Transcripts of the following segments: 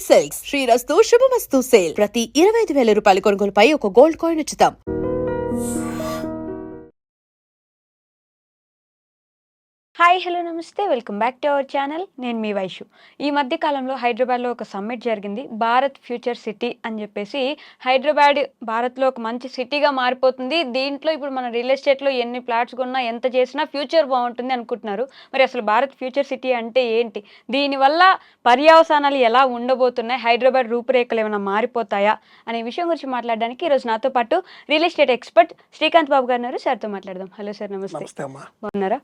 Silks శ్రీరస్తు శుభమస్తు sale ప్రతి 25,000 రూపాయల కొనుగోలుపై ఒక గోల్డ్ కాయిన్ ఉచితం. హాయ్ హలో నమస్తే welcome back to our channel. నేను మీ వైషు. ఈ మధ్య కాలంలో హైదరాబాద్లో ఒక సమ్మిట్ జరిగింది, భారత్ ఫ్యూచర్ సిటీ అని చెప్పేసి. హైదరాబాద్ భారత్లో ఒక మంచి సిటీగా మారిపోతుంది. దీంట్లో ఇప్పుడు మన రియల్ ఎస్టేట్లో ఎన్ని ప్లాట్స్ కొన్నా ఎంత చేసినా ఫ్యూచర్ బాగుంటుంది అనుకుంటున్నారు. మరి అసలు భారత్ ఫ్యూచర్ సిటీ అంటే ఏంటి, దీనివల్ల పర్యవసానాలు ఎలా ఉండబోతున్నాయి, హైదరాబాద్ రూపురేఖలు ఏమైనా మారిపోతాయా అనే విషయం గురించి మాట్లాడడానికి ఈరోజు నాతో పాటు రియల్ ఎస్టేట్ ఎక్స్పర్ట్ శ్రీకాంత్ బాబు గారు ఉన్నారు. సార్తో మాట్లాడదాం. హలో సార్, నమస్తే. బాగున్నారా?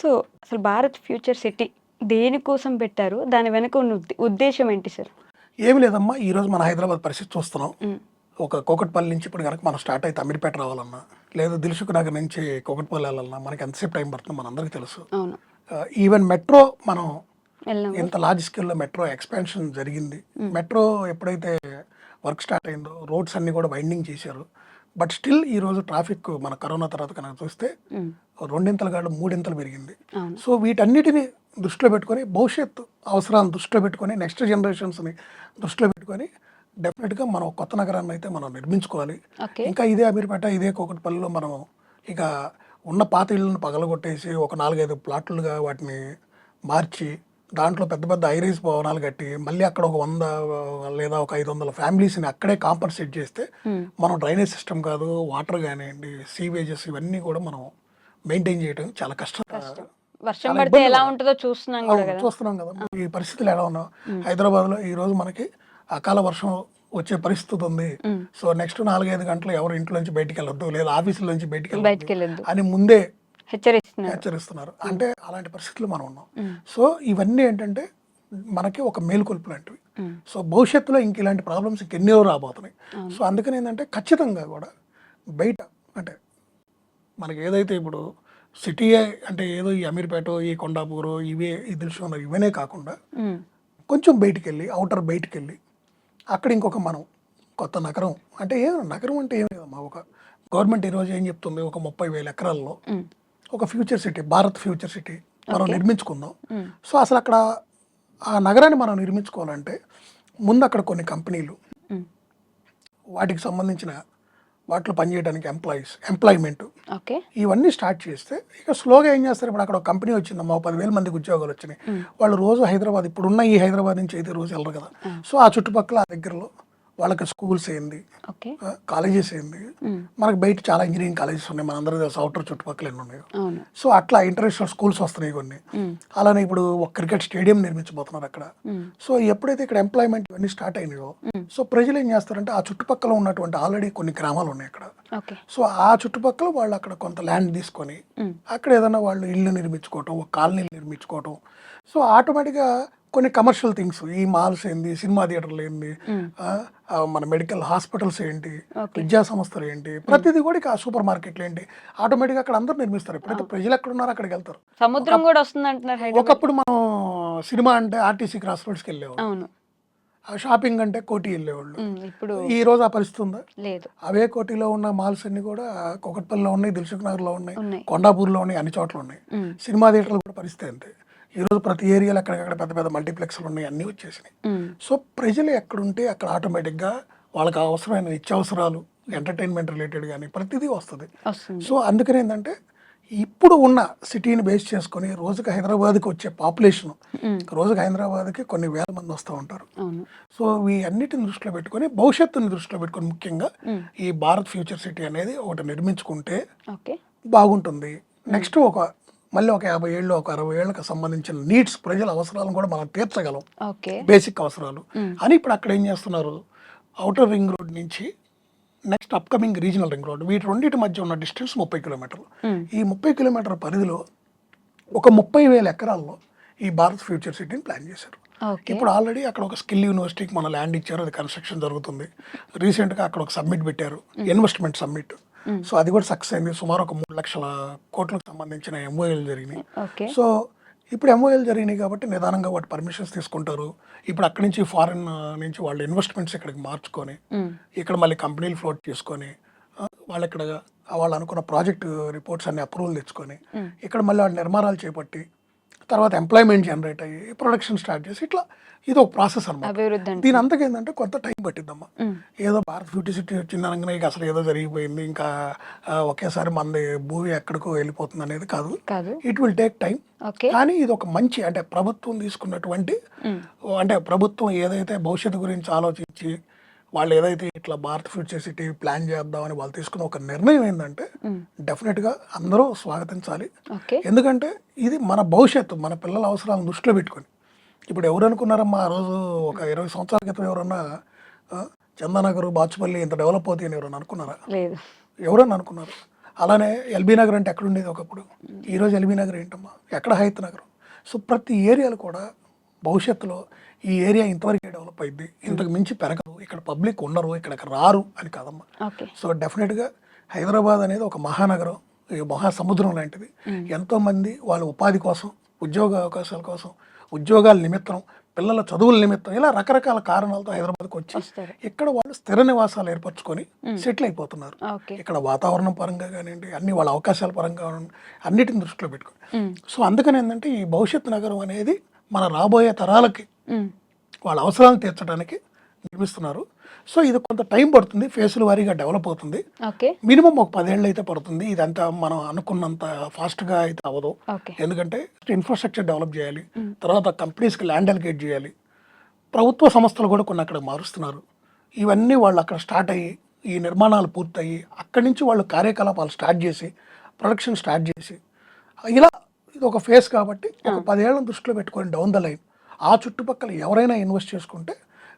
సో అసలు భారత్ ఫ్యూచర్ సిటీ దేనికోసం పెట్టారు, దాని వెనుక ఉన్న ఉద్దేశం ఏంటి సార్? ఏమి లేదమ్మా, ఈరోజు మన హైదరాబాద్ పరిస్థితి చూస్తున్నాం. ఒక కోకట్పల్లి నుంచి ఇప్పుడు కనుక మనం స్టార్ట్ అయితే అమీర్పేట రావాలన్నా, లేదా దిల్సుఖ్ నగర్ నుంచి కోకట్పల్లి వెళ్ళాలన్నా మనకి ఎంతసేపు టైం పడుతుంది మన అందరికీ తెలుసు. ఈవెన్ మెట్రో మనం ఎంత లార్జ్ స్కేల్లో మెట్రో ఎక్స్పాన్షన్ జరిగింది. మెట్రో ఎప్పుడైతే వర్క్ స్టార్ట్ అయిందో రోడ్స్ అన్ని కూడా వైండింగ్ చేశారు. బట్ స్టిల్ ఈరోజు ట్రాఫిక్ మన కరోనా తర్వాత కనుక చూస్తే 2 కాదు 3 పెరిగింది. సో వీటన్నిటిని దృష్టిలో పెట్టుకొని, భవిష్యత్తు అవసరాలను దృష్టిలో పెట్టుకొని, నెక్స్ట్ జనరేషన్స్ని దృష్టిలో పెట్టుకొని డెఫినెట్గా మనం కొత్త నగరాన్ని అయితే మనం నిర్మించుకోవాలి. ఇంకా ఇదే అమీర్పేట, ఇదే కోకట్పల్లిలో మనం ఇక ఉన్న పాత ఇళ్ళను పగలగొట్టేసి ఒక 4-5 ప్లాట్లుగా వాటిని మార్చి దాంట్లో పెద్ద పెద్ద ఐరైజ్ భవనాలు కట్టి మళ్ళీ అక్కడ ఒక 100 లేదా ఒక 500 ఫ్యామిలీస్ని అక్కడే కాంపన్సేట్ చేస్తే మనం డ్రైనేజ్ సిస్టమ్ కాదు, వాటర్ కానివ్వండి, సీవేజెస్ ఇవన్నీ కూడా మనం మెయింటైన్ చేయడం చాలా కష్టం. వర్షం పడితే ఎలా ఉంటుందో చూస్తున్నాం కదా. ఈ పరిస్థితులు ఎలా ఉన్నాం హైదరాబాద్లో ఈ రోజు మనకి అకాల వర్షం వచ్చే పరిస్థితి ఉంది. సో నెక్స్ట్ 4-5 గంటలు ఎవరు ఇంట్లోంచి బయటికి వెళ్ళొద్దు, లేదా ఆఫీసులోంచి బయటికి వెళ్ళొద్దు అని ముందే హెచ్చరిస్తున్నారు. అంటే అలాంటి పరిస్థితులు మనం ఉన్నాం. సో ఇవన్నీ ఏంటంటే మనకి ఒక మేలుకొల్పు లాంటివి. సో భవిష్యత్తులో ఇంక ఇలాంటి ప్రాబ్లమ్స్ ఇంకెన్నో రాబోతున్నాయి. సో అందుకని ఏంటంటే ఖచ్చితంగా కూడా బయట అంటే మనకి ఏదైతే ఇప్పుడు సిటీ అంటే ఏదో ఈ అమీర్పేట, ఈ కొండాపూరు, ఇవే ఈ దిల్సుఖ్ ఇవనే కాకుండా కొంచెం బయటికి వెళ్ళి, అవుటర్ బయటికి వెళ్ళి అక్కడ ఇంకొక మనం కొత్త నగరం అంటే నగరం అంటే ఏం లేదమ్మా, ఒక గవర్నమెంట్ ఈరోజు ఏం చెప్తుంది, ఒక 30,000 ఎకరాల్లో ఒక future city, Bharat future city మనం నిర్మించుకుందాం. సో అసలు అక్కడ ఆ నగరాన్ని మనం నిర్మించుకోవాలంటే ముందు అక్కడ కొన్ని కంపెనీలు, వాటికి సంబంధించిన వాటిలో పనిచేయడానికి ఎంప్లాయ్మెంట్ ఇవన్నీ స్టార్ట్ చేస్తే ఇక స్లోగా ఏం చేస్తారు, ఇప్పుడు అక్కడ ఒక కంపెనీ వచ్చిందమ్మా, 10,000 మందికి ఉద్యోగాలు వచ్చినాయి. వాళ్ళు రోజు హైదరాబాద్, ఇప్పుడున్న ఈ హైదరాబాద్ నుంచి అయితే రోజు వెళ్ళరు కదా. సో ఆ చుట్టుపక్కల ఆ దగ్గరలో వాళ్ళకి స్కూల్స్ ఏంది, కాలేజెస్ ఏంది, మనకి బయట చాలా ఇంజనీరింగ్ కాలేజెస్ ఉన్నాయి, మన అందరూ తెలుసు అవుటర్ చుట్టుపక్కల ఎన్ని ఉన్నాయో. సో అట్లా ఇంటర్నేషనల్ స్కూల్స్ వస్తున్నాయి కొన్ని. అలానే ఇప్పుడు ఒక క్రికెట్ స్టేడియం నిర్మించబోతున్నారు అక్కడ. సో ఎప్పుడైతే ఇక్కడ ఎంప్లాయ్మెంట్ ఇవన్నీ స్టార్ట్ అయినాయో, సో ప్రజలు ఏం చేస్తారంటే ఆ చుట్టుపక్కల ఉన్నటువంటి ఆల్రెడీ కొన్ని గ్రామాలు ఉన్నాయి అక్కడ. సో ఆ చుట్టుపక్కల వాళ్ళు అక్కడ కొంత ల్యాండ్ తీసుకొని అక్కడ ఏదైనా వాళ్ళు ఇల్లు నిర్మించుకోవటం, ఒక కాలనీలు నిర్మించుకోవటం. సో ఆటోమేటిక్గా కొన్ని కమర్షియల్ థింగ్స్, ఈ మాల్స్ ఏంటి, సినిమా థియేటర్లు ఏంటి, మన మెడికల్ హాస్పిటల్స్ ఏంటి, విద్యా సంస్థలు ఏంటి, ప్రతిదీ కూడా ఇక సూపర్ మార్కెట్లు ఏంటి, ఆటోమేటిక్గా అక్కడ అందరూ నిర్మిస్తారు. ఎప్పుడైతే ప్రజలు ఎక్కడ ఉన్నారో అక్కడికి వెళ్తారు. సముద్రం కూడా వస్తుంది అంటున్నారు. ఒకప్పుడు మనం సినిమా అంటే ఆర్టీసీ క్రాస్ రోడ్స్కి వెళ్ళేవాళ్ళు, షాపింగ్ అంటే కోటి వెళ్ళేవాళ్ళు. ఇప్పుడు ఈ రోజు ఆ పరిస్థితి ఉందా? లేదు. అవే కోటిలో ఉన్న మాల్స్ అన్ని కూడా కోకట్పల్లిలో ఉన్నాయి, దిల్సుఖ్ నగర్లో ఉన్నాయి, కొండాపూర్లో ఉన్నాయి, అన్ని చోట్ల ఉన్నాయి. సినిమా థియేటర్లు కూడా పరిస్థితి అంతే. ఈరోజు ప్రతి ఏరియాలో అక్కడక్కడ పెద్ద పెద్ద మల్టీప్లెక్స్లు ఉన్నాయి, అన్నీ వచ్చేసినాయి. సో ప్రజలు ఎక్కడుంటే అక్కడ ఆటోమేటిక్గా వాళ్ళకి అవసరమైన నిత్యావసరాలు, ఎంటర్టైన్మెంట్ రిలేటెడ్ కానీ ప్రతిదీ వస్తుంది. సో అందుకని ఏంటంటే ఇప్పుడు ఉన్న సిటీని బేస్ చేసుకొని రోజుకి హైదరాబాద్కి వచ్చే పాపులేషన్, రోజుకి హైదరాబాద్కి కొన్ని వేల మంది వస్తూ ఉంటారు. సో ఈ అన్నిటిని దృష్టిలో పెట్టుకొని, భవిష్యత్తుని దృష్టిలో పెట్టుకొని ముఖ్యంగా ఈ భారత్ ఫ్యూచర్ సిటీ అనేది ఒకటి నిర్మించుకుంటే బాగుంటుంది. నెక్స్ట్ మళ్ళీ ఒక 50 ఏళ్ళు, ఒక 60 ఏళ్ళకి సంబంధించిన నీడ్స్, ప్రజల అవసరాలను కూడా మనం తీర్చగలం, బేసిక్ అవసరాలు అని. ఇప్పుడు అక్కడ ఏం చేస్తున్నారు, అవుటర్ రింగ్ రోడ్ నుంచి next upcoming regional ring road, వీటి రెండింటి మధ్య ఉన్న డిస్టెన్స్ 30 కిలోమీటర్లు. ఈ 30 కిలోమీటర్ల పరిధిలో ఒక 30,000 ఎకరాల్లో ఈ భారత్ ఫ్యూచర్ సిటీని ప్లాన్ చేశారు. ఇప్పుడు ఆల్రెడీ అక్కడ ఒక స్కిల్ యూనివర్సిటీకి మన ల్యాండ్ ఇచ్చారు, అది కన్స్ట్రక్షన్ జరుగుతుంది. రీసెంట్గా అక్కడ ఒక సబ్మిట్ పెట్టారు, ఇన్వెస్ట్మెంట్ సబ్మిట్. సో అది కూడా సక్సెస్ అయింది. సుమారు ఒక 3 లక్షల కోట్లకు సంబంధించిన ఎంఓఏలు జరిగినాయి. సో ఇప్పుడు ఎంఓఏలు జరిగినాయి కాబట్టి నిదానంగా వాటి పర్మిషన్స్ తీసుకుంటారు. ఇప్పుడు అక్కడి నుంచి ఫారిన్ నుంచి వాళ్ళు ఇన్వెస్ట్మెంట్స్ ఇక్కడికి మార్చుకొని ఇక్కడ మళ్ళీ కంపెనీలు ఫ్లోట్ చేసుకొని వాళ్ళు ఇక్కడ వాళ్ళు అనుకున్న ప్రాజెక్ట్ రిపోర్ట్స్ అన్ని అప్రూవల్ తెచ్చుకొని ఇక్కడ మళ్ళీ వాళ్ళు నిర్మాణాలు చేపట్టి తర్వాత ఎంప్లాయ్మెంట్ జనరేట్ అయ్యి ప్రొడక్షన్ స్టార్ట్ చేసి ఇట్లా ఇది ఒక ప్రాసెస్ అనమాట. అభివృద్ధి అంటే దీని అంతకు ఏంటంటే కొంత టైం పట్టిద్దమ్మా. ఏదో భారత్ ఫ్యూటీ సిటీ వచ్చిందనగానే ఇక అసలు ఏదో జరిగిపోయింది ఇంకా ఒకేసారి మనది భూమి ఎక్కడికో వెళ్ళిపోతుంది అనేది కాదు. కాదు. It will take time. Okay. కానీ ఇది ఒక మంచి అంటే ప్రభుత్వం తీసుకున్నటువంటి అంటే ప్రభుత్వం ఏదైతే భవిష్యత్తు గురించి ఆలోచించి వాళ్ళు ఏదైతే ఇట్లా భారత్ ఫ్యూచర్ సిటీ ప్లాన్ చేద్దామని వాళ్ళు తీసుకున్న ఒక నిర్ణయం ఏంటంటే డెఫినెట్గా అందరూ స్వాగతించాలి. ఓకే. ఎందుకంటే ఇది మన భవిష్యత్తు, మన పిల్లల అవసరాలను దృష్టిలో పెట్టుకొని. ఇప్పుడు ఎవరు అనుకున్నారమ్మా ఆ రోజు ఒక 20 సంవత్సరాల క్రితం ఎవరన్నా చందానగర్ బాచుపల్లి ఇంత డెవలప్ అవుతాయి అని ఎవరన్నా అనుకున్నారా? లేదు. ఎవరన్నా అనుకున్నారు? అలానే ఎల్బీ నగర్ అంటే ఎక్కడ ఉండేది ఒకప్పుడు, ఈరోజు ఎల్బీ నగర్ ఏంటమ్మా, ఎక్కడ హైత్ నగర్. సో ప్రతి ఏరియాలు కూడా భవిష్యత్తులో ఈ ఏరియా ఇంతవరకే డెవలప్ అయింది, ఇంతకు మించి పెరగదు, ఇక్కడ పబ్లిక్ ఉండరు, ఇక్కడికి రారు అని కాదమ్మా. ఓకే. సో డెఫినెట్గా హైదరాబాద్ అనేది ఒక మహానగరం, ఈ మహాసముద్రం లాంటిది. ఎంతోమంది వాళ్ళ ఉపాధి కోసం, ఉద్యోగ అవకాశాల కోసం, ఉద్యోగాల నిమిత్తం, పిల్లల చదువుల నిమిత్తం ఇలా రకరకాల కారణాలతో హైదరాబాద్కి వచ్చి ఇక్కడ వాళ్ళు స్థిర నివాసాలు ఏర్పరచుకొని సెటిల్ అయిపోతున్నారు. ఓకే. ఇక్కడ వాతావరణం పరంగా కానివ్వండి, అన్ని వాళ్ళ అవకాశాల పరంగా అన్నిటిని దృష్టిలో పెట్టుకొని. సో అందుకని ఏంటంటే ఈ భవిష్యత్ నగరం అనేది మన రాబోయే తరాలకి వాళ్ళ అవసరాలను తీర్చడానికి నిర్మిస్తున్నారు. సో ఇది కొంత టైం పడుతుంది, ఫేసుల వారీగా డెవలప్ అవుతుంది. ఓకే. మినిమం ఒక 10 ఏళ్ళు అయితే పడుతుంది. ఇదంతా మనం అనుకున్నంత ఫాస్ట్గా అయితే అవ్వదు. ఓకే. ఎందుకంటే ఇన్ఫ్రాస్ట్రక్చర్ డెవలప్ చేయాలి, తర్వాత కంపెనీస్కి ల్యాండ్ అలికేట్ చేయాలి, ప్రభుత్వ సంస్థలు కూడా కొన్ని అక్కడ మారుస్తున్నారు. ఇవన్నీ వాళ్ళు అక్కడ స్టార్ట్ అయ్యి ఈ నిర్మాణాలు పూర్తయ్యి అక్కడి నుంచి వాళ్ళు కార్యకలాపాలు స్టార్ట్ చేసి ప్రొడక్షన్ స్టార్ట్ చేసి ఇలా ఇది ఒక ఫేస్ కాబట్టి ఒక 10 ఏళ్ళను దృష్టిలో పెట్టుకొని డౌన్ ద లైన్ ఆ చుట్టుపక్కల ఎవరైనా ఇన్వెస్ట్ చేసుకుంటే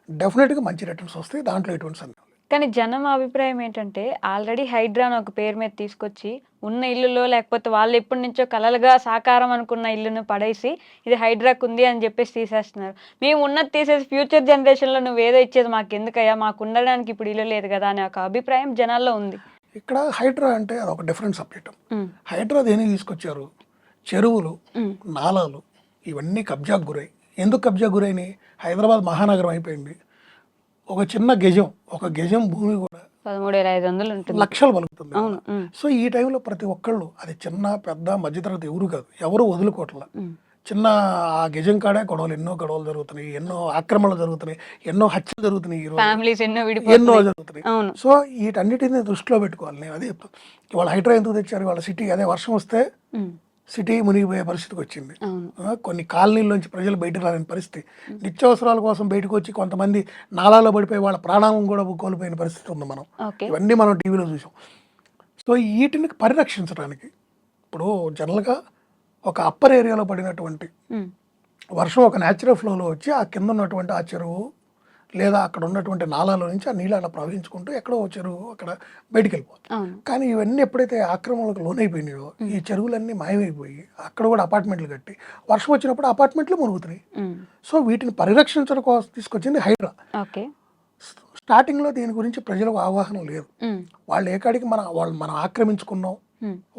డెఫినెట్గా మంచి రిటర్న్స్ వస్తాయి, దాంట్లో ఎటువంటి సందేహం లేదు. కానీ జనం అభిప్రాయం ఏంటంటే ఆల్రెడీ హైడ్రా అని ఒక పేరు మీద తీసుకొచ్చి ఉన్న ఇల్లులో లేకపోతే వాళ్ళు ఎప్పటి నుంచో కలలుగా సాకారం అనుకున్న ఇల్లును పడేసి ఇది హైడ్రాకు ఉంది అని చెప్పేసి తీసేస్తున్నారు. మేము ఉన్నది తీసేసి ఫ్యూచర్ జనరేషన్లో నువ్వు ఏదో ఇచ్చేది మాకు ఎందుకయ్యా, మాకు ఉండడానికి ఇప్పుడు ఇల్లు లేదు కదా అనే ఒక అభిప్రాయం జనాల్లో ఉంది. ఇక్కడ హైడ్రా అంటే అది ఒక డిఫరెంట్ సబ్జెక్ట్. హైడ్రా దేనికి తీసుకొచ్చారు? చెరువులు, నాలాలు ఇవన్నీ కబ్జాకు గురై. ఎందుకు కబ్జా గురైనాయి? హైదరాబాద్ మహానగరం అయిపోయింది. ఒక చిన్న గజం, ఒక గజం భూమి కూడా 13,500 ఉంటుంది, లక్షలు పలుకుతుంది. సో ఈ టైంలో ప్రతి ఒక్కళ్ళు, అది చిన్న పెద్ద మధ్యతరగతి ఎవరు కాదు, ఎవరు వదులుకోవట్లా. చిన్న ఆ గజం కాడే గొడవలు, ఎన్నో గొడవలు జరుగుతున్నాయి, ఎన్నో ఆక్రమణలు జరుగుతున్నాయి, ఎన్నో హత్యలు జరుగుతున్నాయి, ఎన్నో జరుగుతున్నాయి. సో వీటన్నిటిని దృష్టిలో పెట్టుకోవాలి. నేను అదే చెప్తాను. ఇవాళ హైడ్రా ఎందుకు తెచ్చారు? వాళ్ళ సిటీ అదే వర్షం వస్తే సిటీ మునిగిపోయే పరిస్థితికి వచ్చింది. కొన్ని కాలనీల్లోంచి ప్రజలు బయటకు రాలేని పరిస్థితి, నిత్యావసరాల కోసం బయటకు వచ్చి కొంతమంది నాలాలో పడిపోయి వాళ్ళ ప్రాణాలను కూడా కోల్పోయిన పరిస్థితి ఉంది. మనం ఇవన్నీ మనం టీవీలో చూసాం. సో వీటిని పరిరక్షించడానికి ఇప్పుడు జనరల్గా ఒక అప్పర్ ఏరియాలో పడినటువంటి వర్షం ఒక న్యాచురల్ ఫ్లోలో వచ్చి ఆ కింద ఉన్నటువంటి ఆ చెరువు లేదా అక్కడ ఉన్నటువంటి నాలాలో నుంచి ఆ నీళ్ళు అలా ప్రవహించుకుంటూ ఎక్కడో చెరువు అక్కడ బయటికి వెళ్ళిపోతుంది. కానీ ఇవన్నీ ఎప్పుడైతే ఆక్రమణలకు లోనైపోయినాయో ఈ చెరువులన్నీ మాయమైపోయి అక్కడ కూడా అపార్ట్మెంట్లు కట్టి వర్షం వచ్చినప్పుడు అపార్ట్మెంట్లు మునుగుతున్నాయి. సో వీటిని పరిరక్షించడం కోసం తీసుకొచ్చింది హైడ్రా. స్టార్టింగ్లో దీని గురించి ప్రజలకు అవగాహన లేదు. వాళ్ళు ఏకాడికి మనం ఆక్రమించుకున్నాం,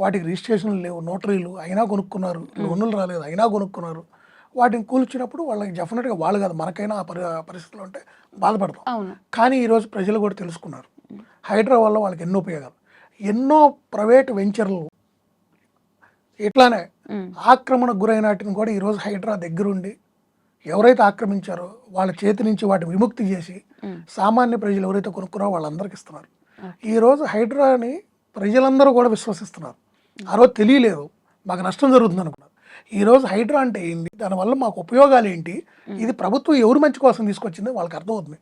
వాటికి రిజిస్ట్రేషన్లు లేవు, నోటరీలు అయినా కొనుక్కున్నారు, లోన్లు రాలేదు అయినా కొనుక్కున్నారు. వాటిని కూల్చినప్పుడు వాళ్ళకి డెఫినెట్గా వాళ్ళు కాదు మనకైనా ఆ పరిస్థితులు ఉంటే బాధపడతాం. కానీ ఈరోజు ప్రజలు కూడా తెలుసుకున్నారు హైడ్రా వల్ల వాళ్ళకి ఎన్నో ఉపయోగాలు. ఎన్నో ప్రైవేట్ వెంచర్లు ఇట్లానే ఆక్రమణకు గురైనటిని కూడా ఈరోజు హైడ్రా దగ్గరుండి ఎవరైతే ఆక్రమించారో వాళ్ళ చేతి నుంచి వాటిని విముక్తి చేసి సామాన్య ప్రజలు ఎవరైతే కొనుక్కున్నారో వాళ్ళందరికీ ఇస్తున్నారు. ఈరోజు హైడ్రాని ప్రజలందరూ కూడా విశ్వసిస్తున్నారు. ఆ రోజు తెలియలేదు, మాకు నష్టం జరుగుతుంది అనుకున్నారు. ఈరోజు హైడ్రా అంటే ఏంటి, దానివల్ల మాకు ఉపయోగాలు ఏంటి, ఇది ప్రభుత్వం ఎవరు మంచి కోసం తీసుకొచ్చిందో వాళ్ళకి అర్థమవుతుంది.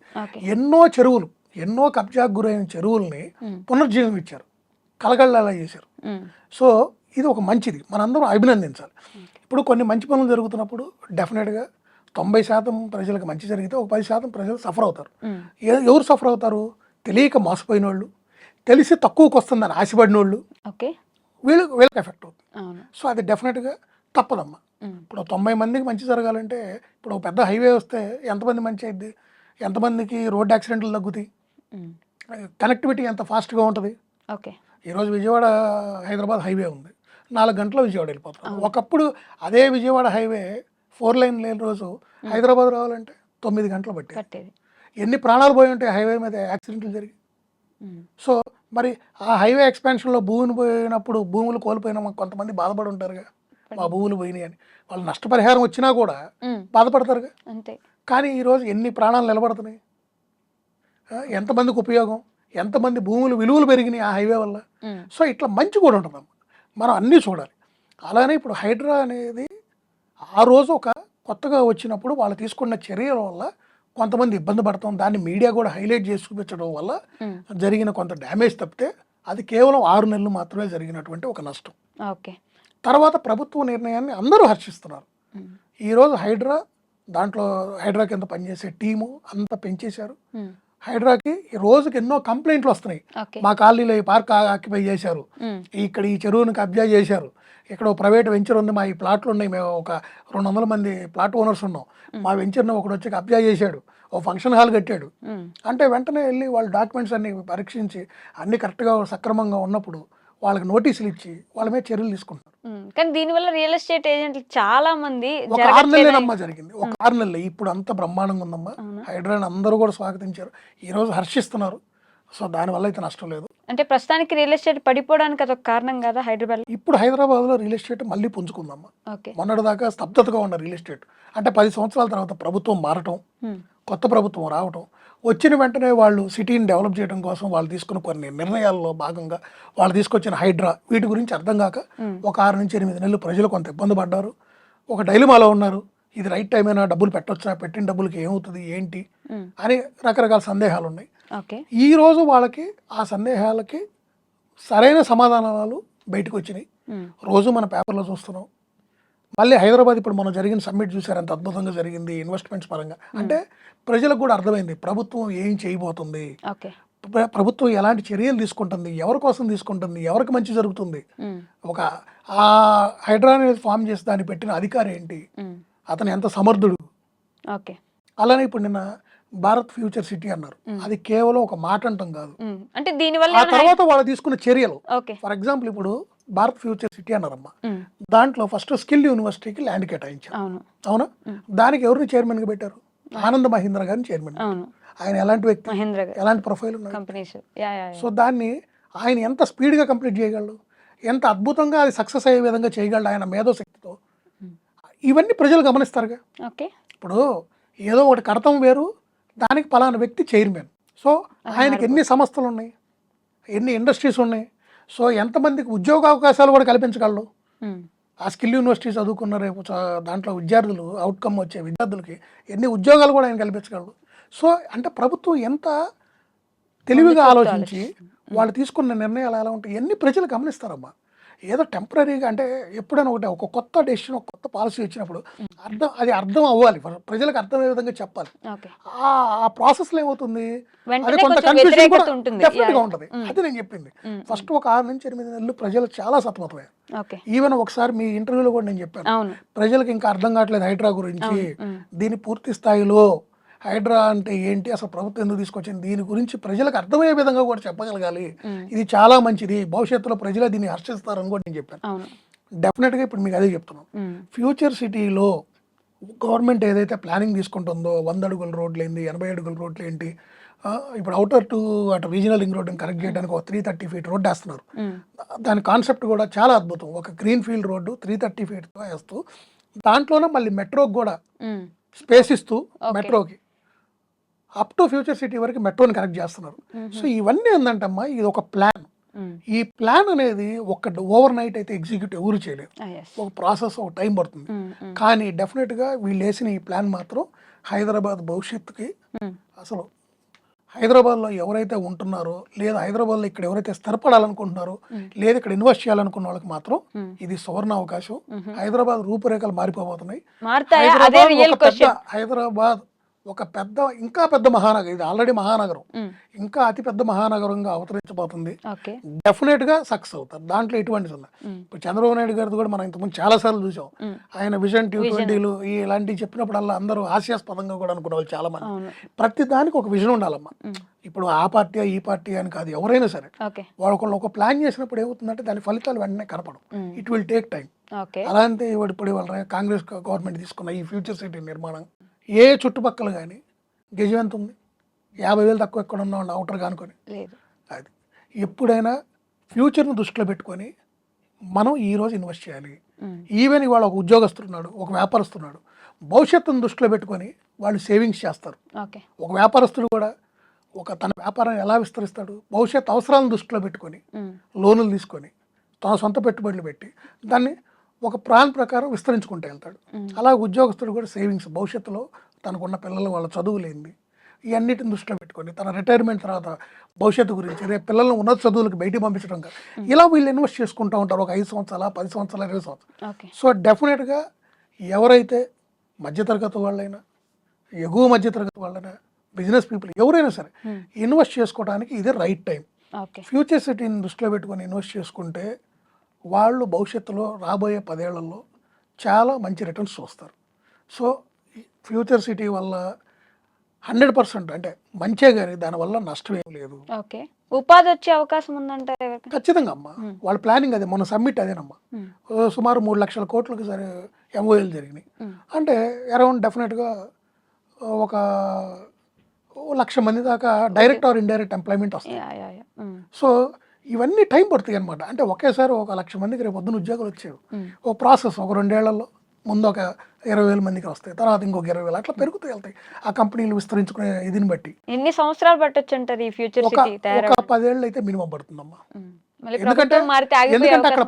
ఎన్నో చెరువులు, ఎన్నో కబ్జాకు గురైన చెరువుల్ని పునర్జీవం ఇచ్చారు, కలగళ్ళలా చేశారు. సో ఇది ఒక మంచిది, మనందరం అభినందించాలి. ఇప్పుడు కొన్ని మంచి పనులు జరుగుతున్నప్పుడు డెఫినెట్గా 90% ప్రజలకు మంచి జరిగితే ఒక 10% ప్రజలు సఫర్ అవుతారు. ఎవరు సఫర్ అవుతారు? తెలియక మోసపోయిన వాళ్ళు, తెలిసి తక్కువకి వస్తుందని ఆశపడిన వాళ్ళు, వీళ్ళకి ఎఫెక్ట్ అవుతుంది. సో అది డెఫినెట్గా తప్పదమ్మా. ఇప్పుడు 90 మందికి మంచి జరగాలంటే ఇప్పుడు పెద్ద హైవే వస్తే ఎంతమంది మంచి అయింది, ఎంతమందికి రోడ్ యాక్సిడెంట్లు తగ్గుతాయి, కనెక్టివిటీ ఎంత ఫాస్ట్గా ఉంటుంది. ఈరోజు విజయవాడ హైదరాబాద్ హైవే ఉంది, 4 గంటల విజయవాడ వెళ్ళిపోతాం. ఒకప్పుడు అదే విజయవాడ హైవే 4 లైన్ లేని రోజు హైదరాబాద్ రావాలంటే 9 గంటలు పట్టేది. ఎన్ని ప్రాణాలు పోయి ఉంటాయి హైవే మీద యాక్సిడెంట్లు జరిగి. సో మరి ఆ హైవే ఎక్స్పాన్షన్లో భూమిని పోయినప్పుడు భూములు కోల్పోయిన కొంతమంది బాధపడి ఉంటారుగా. మా భూములు పోయినాయి అని. వాళ్ళు నష్టపరిహారం వచ్చినా కూడా బాధపడతారుగా. అంతే. కానీ ఈరోజు ఎన్ని ప్రాణాలు నిలబడుతున్నాయి, ఎంతమందికి ఉపయోగం, ఎంతమంది భూములు విలువలు పెరిగినాయి ఆ హైవే వల్ల. సో ఇట్లా మంచి కూడా ఉంటుందమ్మా, మనం అన్నీ చూడాలి. అలానే ఇప్పుడు హైడ్రా అనేది ఆ రోజు ఒక కొత్తగా వచ్చినప్పుడు వాళ్ళు తీసుకున్న చర్యల వల్ల కొంతమంది ఇబ్బంది పడతాం, దాన్ని మీడియా కూడా హైలైట్ చేసి చూపించడం వల్ల జరిగిన కొంత డ్యామేజ్ తప్పితే అది కేవలం 6 నెలలు మాత్రమే జరిగినటువంటి ఒక నష్టం. ఓకే. తర్వాత ప్రభుత్వ నిర్ణయాన్ని అందరూ హర్షిస్తున్నారు. ఈరోజు దాంట్లో హైడ్రా కింద పనిచేసే టీము అంతా పెంచేశారు. హైడ్రాకి ఈ రోజుకి ఎన్నో కంప్లైంట్లు వస్తున్నాయి. మా కాలనీలో ఈ పార్క్ ఆక్యుపై చేశారు, ఇక్కడ ఈ చెరువును కబ్జా చేశారు, ఇక్కడ ప్రైవేట్ వెంచర్ ఉంది, మా ఈ ప్లాట్లు ఉన్నాయి, మేము ఒక 200 మంది ప్లాట్ ఓనర్స్ ఉన్నాం, మా వెంచర్ని ఒకడు వచ్చి కబ్జా చేశాడు, ఓ ఫంక్షన్ హాల్ కట్టాడు అంటే వెంటనే వెళ్ళి వాళ్ళు డాక్యుమెంట్స్ అన్ని పరీక్షించి అన్ని కరెక్ట్గా సక్రమంగా ఉన్నప్పుడు వాళ్ళకి నోటీసులు ఇచ్చి వాళ్ళ మీద చర్యలు తీసుకుంటారు. కానీ దీనివల్ల రియల్ ఎస్టేట్ ఏజెంట్లు చాలా మంది ఒక 6 నెలలేనమ్మా జరిగింది, ఒక 6 నెలలే. ఇప్పుడు అంత బ్రహ్మాండంగా ఉందమ్మా, హైడ్రాని అందరూ కూడా స్వాగతించారు, ఈరోజు హర్షిస్తున్నారు. సో దానివల్ల అయితే నష్టం లేదు. అంటే ప్రస్తుతానికి రియల్ ఎస్టేట్ పడిపోవడానికి అదొక కారణం కదా హైదరాబాద్. ఇప్పుడు హైదరాబాద్లో రియల్ ఎస్టేట్ మళ్ళీ పుంజుకుందమ్మా. మొన్నటిదాకా స్తబ్దతగా ఉన్న రియల్ ఎస్టేట్ అంటే 10 సంవత్సరాల తర్వాత ప్రభుత్వం మారటం, కొత్త ప్రభుత్వం రావటం, వచ్చిన వెంటనే వాళ్ళు సిటీని డెవలప్ చేయడం కోసం వాళ్ళు తీసుకున్న కొన్ని నిర్ణయాల్లో భాగంగా వాళ్ళు తీసుకొచ్చిన హైడ్రా వీటి గురించి అర్థం కాక ఒక 6 నుంచి 8 నెలలు ప్రజలు కొంత ఇబ్బంది పడ్డారు, ఒక డైలమాలో ఉన్నారు. ఇది రైట్ టైం అయినా, డబ్బులు పెట్టొచ్చా, పెట్టిన డబ్బులకి ఏమవుతుంది ఏంటి అని రకరకాల సందేహాలు ఉన్నాయి. ఈ రోజు వాళ్ళకి ఆ సందేహాలకి సరైన సమాధానాలు బయటకు వచ్చినాయి. రోజు మన పేపర్లో చూస్తున్నాం. మళ్ళీ హైదరాబాద్ ఇప్పుడు మనం జరిగిన సమ్మిట్ చూసారు, ఎంత అద్భుతంగా జరిగింది ఇన్వెస్ట్మెంట్స్ పరంగా. అంటే ప్రజలకు కూడా అర్థమైంది ప్రభుత్వం ఏం చేయబోతుంది, ప్రభుత్వం ఎలాంటి చర్యలు తీసుకుంటుంది, ఎవరి కోసం తీసుకుంటుంది, ఎవరికి మంచి జరుగుతుంది, ఒక ఆ హైడ్రా అనేది ఫామ్ చేసి దాన్ని పెట్టిన అధికారి ఏంటి, అతను ఎంత సమర్థుడు. అలానే ఇప్పుడు నిన్న భారత్ ఫ్యూచర్ సిటీ అన్నారు, అది కేవలం ఒక మాట అంటాం కాదు, అంటే దీనివల్ల ఆ తర్వాత వాళ్ళు తీసుకున్న చర్యలు. ఫర్ ఎగ్జాంపుల్ ఇప్పుడు భారత్ ఫ్యూచర్ సిటీ అన్నారమ్మా, దాంట్లో ఫస్ట్ స్కిల్ యూనివర్సిటీకి ల్యాండ్ కేటాయించారు, అవునా? దానికి ఎవరిని చైర్మన్ గా పెట్టారు? ఆనంద్ మహీంద్ర గారిని చైర్మన్. ఆయన ఎలాంటి వ్యక్తి, ఎలాంటి ప్రొఫైల్ ఉన్నాయి. సో దాన్ని ఆయన ఎంత స్పీడ్గా కంప్లీట్ చేయగలడు, ఎంత అద్భుతంగా అది సక్సెస్ అయ్యే విధంగా చేయగలడు ఆయన మేధోశక్తితో, ఇవన్నీ ప్రజలు గమనిస్తారుగా. ఇప్పుడు ఏదో ఒకటి కడతాం వేరు, దానికి పలానా వ్యక్తి చైర్మన్. సో ఆయనకి ఎన్ని సంస్థలు ఉన్నాయి, ఎన్ని ఇండస్ట్రీస్ ఉన్నాయి, సో ఎంతమందికి ఉద్యోగ అవకాశాలు కూడా కల్పించగలడు. ఆ స్కిల్ యూనివర్సిటీ చదువుకున్న రేపు దాంట్లో విద్యార్థులు అవుట్కమ్ వచ్చే విద్యార్థులకి ఎన్ని ఉద్యోగాలు కూడా ఆయన కల్పించగలడు. సో అంటే ప్రభుత్వం ఎంత తెలివిగా ఆలోచించి వాళ్ళు తీసుకున్న నిర్ణయాలు ఎలా ఉంటాయి ఎన్ని ప్రజలు గమనిస్తారమ్మా. ఏదో టెంపరీగా అంటే ఎప్పుడైనా ఒక కొత్త డెసిషన్, ఒక కొత్త పాలసీ వచ్చినప్పుడు అది అర్థం అవ్వాలి, ప్రజలకు అర్థమయ్యే విధంగా చెప్పాలి. ఆ ప్రాసెస్లో ఏమవుతుంది, అది కొంత కన్ఫ్యూజన్ కూడా డెఫినెట్గా ఉంటుంది. అది నేను చెప్పింది. ఫస్ట్ ఒక 6 నుంచి 8 నెలలు ప్రజలు చాలా సతమతమయ్యారు. ఈవెన్ ఒకసారి మీ ఇంటర్వ్యూలో కూడా నేను చెప్పాను, ప్రజలకు ఇంకా అర్థం కావట్లేదు హైడ్రా గురించి, దీని పూర్తి స్థాయిలో హైడ్రా అంటే ఏంటి, అసలు ప్రభుత్వం ఎందుకు తీసుకొచ్చింది, దీని గురించి ప్రజలకు అర్థమయ్యే విధంగా కూడా చెప్పగలగాలి. ఇది చాలా మంచిది, భవిష్యత్తులో ప్రజలు దీన్ని హర్షిస్తారని కూడా నేను చెప్పాను. డెఫినెట్గా ఇప్పుడు మీకు అదే చెప్తున్నాం. ఫ్యూచర్ సిటీలో గవర్నమెంట్ ఏదైతే ప్లానింగ్ తీసుకుంటుందో 100 అడుగుల రోడ్లు ఏంటి, 80 అడుగుల రోడ్లు ఏంటి, ఇప్పుడు అవుటర్ టు అటు రీజనల్ రింగ్ రోడ్ని కనెక్ట్ చేయడానికి ఒక 330 ఫీట్ రోడ్డు వేస్తున్నారు. దాని కాన్సెప్ట్ కూడా చాలా అద్భుతం. ఒక గ్రీన్ ఫీల్డ్ రోడ్డు 330 ఫీట్తో వేస్తూ దాంట్లోనే మళ్ళీ మెట్రోకి కూడా స్పేస్ ఇస్తూ మెట్రోకి అప్ టు ఫ్యూచర్ సిటీ వరకు మెట్రోని కనెక్ట్ చేస్తున్నారు. సో ఇవన్నీ ఏంటంటమ్మా, ఇది ఒక ప్లాన్. ఈ ప్లాన్ అనేది ఒక ఓవర్ నైట్ అయితే ఎగ్జిక్యూట్ ఎవరు చేయలేదు, ఒక ప్రాసెస్, ఒక టైం పడుతుంది. కానీ డెఫినెట్గా వీళ్ళు వేసిన ఈ ప్లాన్ మాత్రం హైదరాబాద్ భవిష్యత్తుకి, అసలు హైదరాబాద్లో ఎవరైతే ఉంటున్నారో లేదా హైదరాబాద్లో ఇక్కడ ఎవరైతే స్థిరపడాలనుకుంటున్నారో లేదా ఇక్కడ ఇన్వెస్ట్ చేయాలనుకున్న వాళ్ళకి మాత్రం ఇది సువర్ణ అవకాశం. హైదరాబాద్ రూపురేఖలు మారిపోబోతున్నాయి. హైదరాబాద్ ఒక పెద్ద, ఇంకా పెద్ద మహానగరం, ఇది ఆల్రెడీ మహానగరం, ఇంకా అతి పెద్ద మహానగరంగా అవతరించబోతుంది. డెఫినెట్ గా సక్సెస్ అవుతారు, దాంట్లో ఎటువంటి ఉంది. ఇప్పుడు చంద్రబాబు నాయుడు గారిది కూడా మనం ఇంతకుముందు చాలా సార్లు చూసాం. ఆయన విజన్ 2020 ఇలాంటివి చెప్పినప్పుడల్లా అందరూ హాస్యాస్పదంగా కూడా అనుకునే వాళ్ళు చాలా మంది. ప్రతి దానికి ఒక విజన్ ఉండాలమ్మా. ఇప్పుడు ఆ పార్టీ ఈ పార్టీ అని కాదు, ఎవరైనా సరే వాళ్ళొకళ్ళు ఒక ప్లాన్ చేసినప్పుడు ఏమవుతుందంటే దాని ఫలితాలు వెంటనే కనపడం. It will take time. అలాంటి ఇప్పుడు వాళ్ళ కాంగ్రెస్ గవర్నమెంట్ తీసుకున్న ఈ ఫ్యూచర్ సిటీ నిర్మాణం ఏ చుట్టుపక్కల కానీ గజం ఎంత ఉంది, 50,000 తక్కువ ఎక్కడ ఉన్నాం అవుటర్ కానుకొని. అది ఎప్పుడైనా ఫ్యూచర్ను దృష్టిలో పెట్టుకొని మనం ఈ రోజు ఇన్వెస్ట్ చేయాలి. ఈవెన్ ఇవాళ ఒక ఉద్యోగస్తున్నాడు, ఒక వ్యాపారస్తున్నాడు, భవిష్యత్తును దృష్టిలో పెట్టుకొని వాళ్ళు సేవింగ్స్ చేస్తారు. ఓకే. ఒక వ్యాపారస్తుడు కూడా తన వ్యాపారం ఎలా విస్తరిస్తాడు, భవిష్యత్ అవసరాలను దృష్టిలో పెట్టుకొని లోనులు తీసుకొని తన సొంత పెట్టుబడులు పెట్టి దాన్ని ఒక ప్లాన్ ప్రకారం విస్తరించుకుంటూ వెళ్తాడు. అలా ఉద్యోగస్తుడు కూడా సేవింగ్స్, భవిష్యత్తులో తనకున్న పిల్లలు వాళ్ళ చదువులేంది ఇవన్నిటిని దృష్టిలో పెట్టుకొని తన రిటైర్మెంట్ తర్వాత భవిష్యత్తు గురించి, రేపు పిల్లలను ఉన్నత చదువులకు బయటికి పంపించడం కాదు, ఇలా వీళ్ళు ఇన్వెస్ట్ చేసుకుంటూ ఉంటారు. ఒక 5 సంవత్సరాల 10 సంవత్సరాల 20 సంవత్సరాలు. సో డెఫినెట్గా ఎవరైతే మధ్యతరగతి వాళ్ళైనా, ఎగువ మధ్యతరగతి వాళ్ళైనా, బిజినెస్ పీపుల్ ఎవరైనా సరే ఇన్వెస్ట్ చేసుకోవడానికి ఇదే రైట్ టైం. ఫ్యూచర్ సిటీని దృష్టిలో పెట్టుకొని ఇన్వెస్ట్ చేసుకుంటే వాళ్ళు భవిష్యత్తులో రాబోయే 10 ఏళ్లలో చాలా మంచి రిటర్న్స్ చూస్తారు. సో ఫ్యూచర్ సిటీ వల్ల 100% అంటే మంచే, కానీ దానివల్ల నష్టం ఏం లేదు. ఓకే. ఉపాధి వచ్చే అవకాశం ఉందంటారు ఎవరికి? ఖచ్చితంగా అమ్మా. వాళ్ళ ప్లానింగ్ అదే, మొన్న సమ్మిట్ అదేనమ్మా. సుమారు 3 లక్షల కోట్లకు సరే ఎంఓఏలు జరిగినాయి. అంటే అరౌండ్ డెఫినెట్గా ఒక 1,00,000 మంది దాకా డైరెక్ట్ ఆర్ ఇండైరెక్ట్ ఎంప్లాయ్మెంట్ వస్తుంది. సో ఇవన్నీ టైం పడుతుంది అనమాట. అంటే ఒకేసారి 1,00,000 మందికి రేపు పొద్దున ఉద్యోగాలు వచ్చేవి. ఒక ప్రాసెస్, ఒక 2 ఏళ్లలో ముందు ఒక 20,000 మందికి వస్తాయి, తర్వాత ఇంకొక 20,000 అట్లా పెరుగుతూ వెళ్తాయి ఆ కంపెనీలు విస్తరించుకునే ఇదిని బట్టి. ఎన్ని సంవత్సరాలు పట్టొచ్చు అంటారు ఈ ఫ్యూచర్ సిటీ ఒక 10 ఏళ్ళు అయితే మినిమం పడుతుందమ్మా. ఎందుకంటే అక్కడ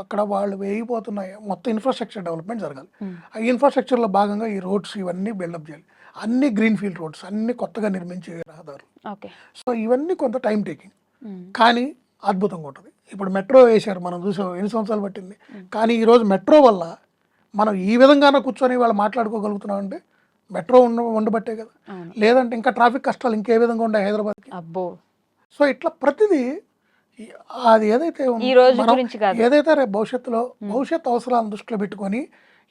అక్కడ వాళ్ళు వేయిపోతున్నాయి, మొత్తం ఇన్ఫ్రాస్ట్రక్చర్ డెవలప్మెంట్ జరగాలి. ఆ ఇన్ఫ్రాస్ట్రక్చర్లో భాగంగా ఈ రోడ్స్ ఇవన్నీ బిల్డప్ చేయాలి. అన్ని గ్రీన్ ఫీల్డ్ రోడ్స్, అన్ని కొత్తగా నిర్మించే రహదారులు. సో ఇవన్నీ కొంత టైం టేకింగ్, కానీ అద్భుతంగా ఉంటుంది. ఇప్పుడు మెట్రో వేశారు, మనం చూసాం, ఎన్ని సంవత్సరాలు పట్టింది. కానీ ఈరోజు మెట్రో వల్ల మనం ఈ విధంగానే కూర్చొని వాళ్ళు మాట్లాడుకోగలుగుతున్నాం అంటే మెట్రో ఉండబట్టే కదా. లేదంటే ఇంకా ట్రాఫిక్ కష్టాలు ఇంకే విధంగా ఉండే హైదరాబాద్కి. సో ఇట్లా ప్రతిదీ అది ఏదైతే ఏదైతే రేపు భవిష్యత్తులో భవిష్యత్ అవసరాలను దృష్టిలో పెట్టుకొని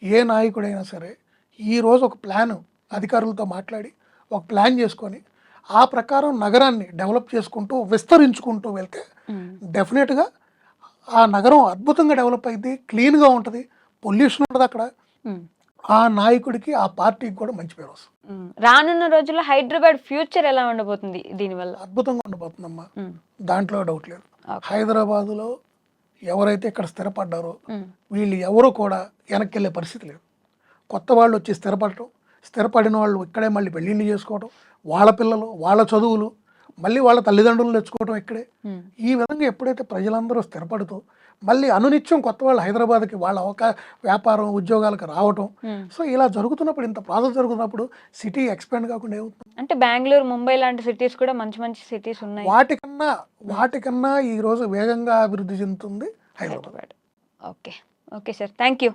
ఏ నాయకుడైనా సరే ఈ రోజు ఒక ప్లాన్ అధికారులతో మాట్లాడి ఒక ప్లాన్ చేసుకొని ఆ ప్రకారం నగరాన్ని డెవలప్ చేసుకుంటూ విస్తరించుకుంటూ వెళ్తే డెఫినెట్గా ఆ నగరం అద్భుతంగా డెవలప్ అయింది, క్లీన్గా ఉంటుంది, పొల్యూషన్ ఉంటుంది అక్కడ. ఆ నాయకుడికి, ఆ పార్టీకి కూడా మంచి పేరు వస్తుంది. రానున్న రోజుల్లో హైదరాబాద్ ఫ్యూచర్ ఎలా ఉండబోతుంది దీనివల్ల? అద్భుతంగా ఉండబోతుందమ్మా, దాంట్లో డౌట్ లేదు. హైదరాబాదులో ఎవరైతే ఇక్కడ స్థిరపడ్డారో వీళ్ళు ఎవరు కూడా వెనక్కి వెళ్ళే పరిస్థితి లేదు. కొత్త వాళ్ళు వచ్చి స్థిరపడిన వాళ్ళు ఇక్కడే మళ్ళీ పెళ్ళిళ్ళు చేసుకోవడం, వాళ్ళ పిల్లలు, వాళ్ళ చదువులు, మళ్ళీ వాళ్ళ తల్లిదండ్రులు తెచ్చుకోవడం ఇక్కడే. ఈ విధంగా ఎప్పుడైతే ప్రజలందరూ స్థిరపడుతూ మళ్ళీ అనునిత్యం కొత్త వాళ్ళు హైదరాబాద్కి వాళ్ళ వ్యాపారం ఉద్యోగాలకు రావటం, సో ఇలా జరుగుతున్నప్పుడు, ఇంత ప్రాసెస్ జరుగుతున్నప్పుడు సిటీ ఎక్స్పాండ్ కాకుండా ఏమవుతుంది? అంటే బెంగళూరు, ముంబై లాంటి సిటీస్ కూడా మంచి మంచి సిటీస్ ఉన్నాయి. వాటికన్నా ఈ రోజు వేగంగా అభివృద్ధి చెందుతుంది Hyderabad. Okay sir, thank you.